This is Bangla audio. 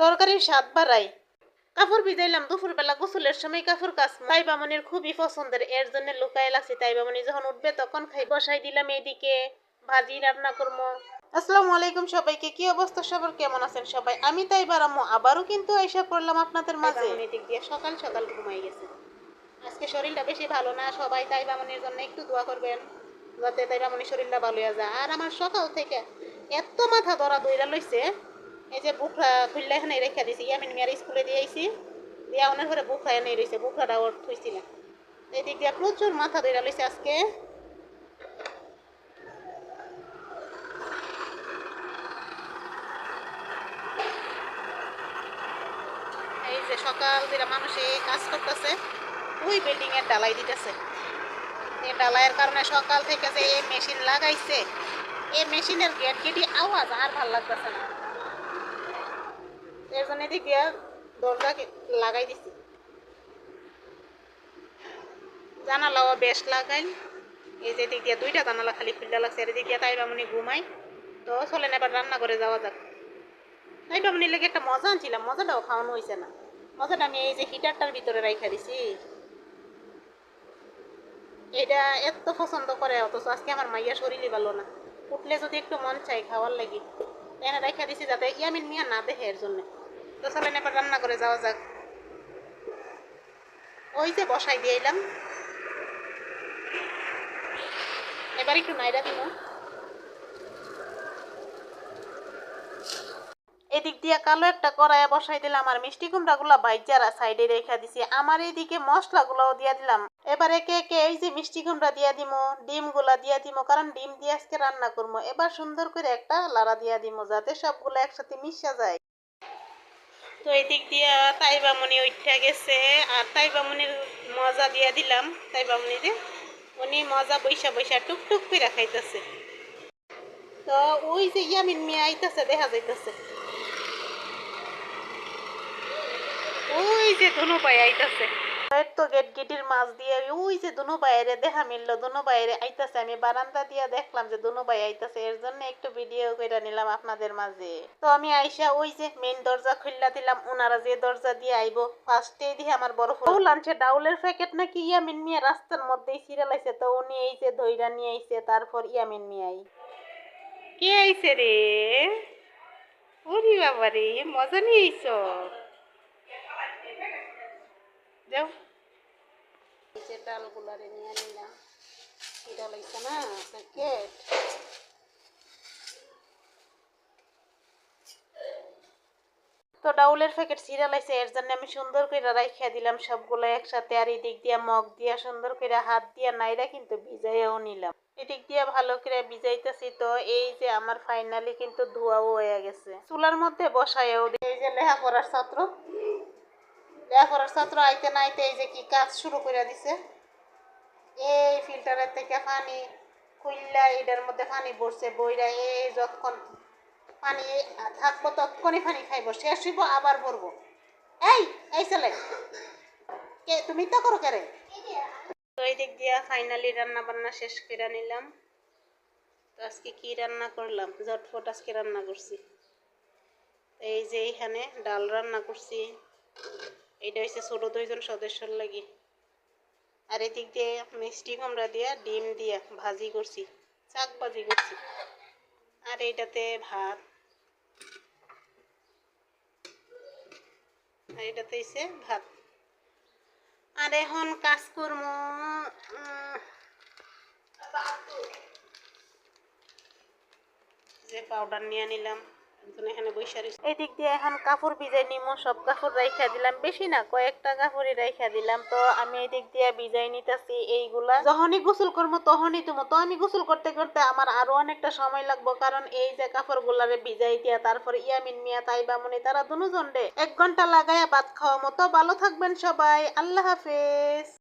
তরকারির স্বাদ বাড়ায়। কাপড় ভিজাইলাম দুপুরবেলা গোসলের সময় কাপড় কাচবো। তাইবামনির খুবই পছন্দের, এর জন্য লুকায় লাগছে। তাইবামনি যখন উঠবে তখন খাই। বসাই দিলাম এইদিকে ভাজি রান্না করবো। আসসালামু আলাইকুম সবাইকে, কি অবস্থা সবার, কেমন আছেন সবাই? আমি তাইবার আম্মু আবারও কিন্তু আইসা পড়লাম আপনাদের মাঝে। দিক দিয়ে সকাল সকাল ঘুমাই গেছে। আজকে শরীরটা বেশি ভালো না, সবাই তাইবামনির জন্য একটু দোয়া করবেন যাতে তাইবামনির শরীরটা ভালো হয়ে যায়। আর আমার সকাল থেকে এত মাথা ধরা দইরা লইছে, এই যে বুকরা খুললে এখানে রেখা দিছি। ইয়ামিন মিয়ার স্কুলে দিয়ে আইছি, দিয়া ওনার ঘরে বুকরা এনে রয়েছে, বুকরাটা ওর থুইছি না। এই দিক দিয়ে প্রচুর মাথা ধরা লইছে আজকে। এই যে সকাল দিরা মানুষে কাজ করতেছে, ওই বিল্ডিং এর ঢালাই দিতেছে। এই ঢালাইয়ের কারণে সকাল থেকে যে এই মেশিন লাগাইছে, এই মেশিনের গেট গেটি আওয়াজ আর ভাল লাগতেছে না। এর জন্য এদিক দিয়ে দরজা লাগাই দিছি, জানালাও বেশ লাগাই। এই যে দিক দিয়ে দুইটা জানালা খালি খুলতে লাগছে। এর দিক দিয়ে তাইবামনি ঘুমাই। তো চলেন এবার রান্না করে যাওয়া যাক। তাইবামনির লেগে একটা মজা আনছিলাম, মজাটাও খাওয়ানো হয়েছে না। মজাটা আমি এই যে হিটারটার ভিতরে রাইখা দিছি। এটা এত পছন্দ করে, অথচ আজকে আমার মাইয়া শরীরই ভালো না। উঠলে যদি একটু মন চাই খাওয়ার লাগি, এনে রাইখা দিছি যাতে ইয়ামিন মিয়া না দেখে, এর জন্য। তো চলেন এবার রান্না করে যাওয়া যাক। ওই যে বসাই দিয়ে এলাম, এবার একটু নাইরা দিব। এদিক দিয়ে কালো একটা কড়াইয়া বসাই দিলাম, আর মিষ্টি কুমড়া গুলা বাইজারা সাইডে রেখা দিছি। আমার এইদিকে মশলা গুলাও দিয়া দিলাম। এবার একে একে এই যে মিষ্টি কুমড়া দিয়া দিমো, ডিম গুলা দিয়া দিমো, কারণ ডিম দিয়ে আজকে রান্না করবো। এবার সুন্দর করে একটা লাড়া দিয়া দিমো যাতে সবগুলো একসাথে মিশা যায়। তো এই দিক দিয়া তাইবামনি উঠা গেছে, আর তাইবামনির মজা দিয়া দিলাম। তাইবামনিরে উনি মজা বৈশা বৈশা টুকটুক করে খাইতেছে। তো ওই যে ইয়ামিন মিয়া আইতেছে, দেখা যাইতেছে। ওই যে দুনো ভাই আইতাছে। তো গেট গেটির মাছ দিয়ে ওই যে দুনো বাইরে দেখা মিললো, দুনো বাইরে আইতাছে। আমি বারান্দা দিয়ে দেখলাম যে দুনো ভাই আইতাছে, এর জন্য একটু ভিডিও করে নিলাম আপনাদের মাঝে। তো আমি আইসা ওই যে মেইন দরজা খুললা দিলাম। ওনারা যে দরজা দিয়ে আইবো ফার্স্টে দিয়ে আমার বড় ফুল আনছে, ডাউলের প্যাকেট নাকি ইয়ামিন মিয়া রাস্তার মধ্যেই সিরিয়ালাইছে। তো উনি এই যে দইরা নিয়ে আইছে, তারপর ইয়ামিন মিয়াই কে আইছে রে। ওরে বাবা রে, মজা নিয়ে আইছো। যাও, এই যে ডালগুলারে নিয়ে নিলাম। এটা লইছে না প্যাকেট। তো ডাউলের প্যাকেট সিরিয়ালাইছে, এর জন্য আমি সুন্দর করে রাইখা দিলাম সবগুলো একসাথে। আর এদিক দিয়া মগ দিয়া সুন্দর করে হাত দিয়া নাইরা কিন্তু ভিজাইয়াও নিলাম। এদিক দিয়া ভালো করে ভিজাইতেছি। তো এই যে আমার ফাইনালি কিন্তু ধোয়াও হয়ে গেছে। চুলার মধ্যে বসাইও। এই যে লেখাপড়ার ছাত্র, লেখাপড়ার ছাত্র আইতে না আইতে এই যে কি কাজ শুরু করে দিছে। এই ফিল্টারের থেকে পানি খুললা এটার মধ্যে পানি ভরছে, বইরা এই যতক্ষণ পানি থাকবো ততক্ষণই পানি খাইব, শেষ হইব আবার ভরবো। এই এই ছেলে, কে তুমি তো করো কেরে। তো এই দিক দিয়া ফাইনালি রান্না বান্না শেষ করে নিলাম। তো আজকে কি রান্না করলাম, ঝটফট আজকে রান্না করছি। এই যে এইখানে ডাল রান্না করছি, এইটা হচ্ছে ছোট দুইজন সদস্যর লাগি। আর এদিক দিয়ে মিষ্টি কুমড়া দিয়া ডিম দিয়া ভাজি করছি, শাক ভাজি করছি। আর এইটাতে ভাত, আর এটাতে হচ্ছে ভাত। আর এখন কাজ করবো, যে পাউডার নিয়ে নিলাম, এখানে বৈশা এই দিক দিয়ে এখন কাপড় ভিজাই নিমো। সব কাপড় রাইখা দিলাম, বেশি না কয়েকটা কাপড়ই রাইখা দিলাম। তো আমি এই দিক দিয়ে ভিজাই নিতেছি এইগুলা। যখনই গোসল করবো তখনই তুমি। তো আমি গোসল করতে করতে আমার আরো অনেকটা সময় লাগবো, কারণ এই যে কাপড় গুলারে ভিজাই দিয়া তারপর ইয়ামিন মিয়া তাইবামনি তারা দুজন রে 1 ঘন্টা লাগাইয়া ভাত খাওয়া মতো। ভালো থাকবেন সবাই, আল্লাহ হাফেজ।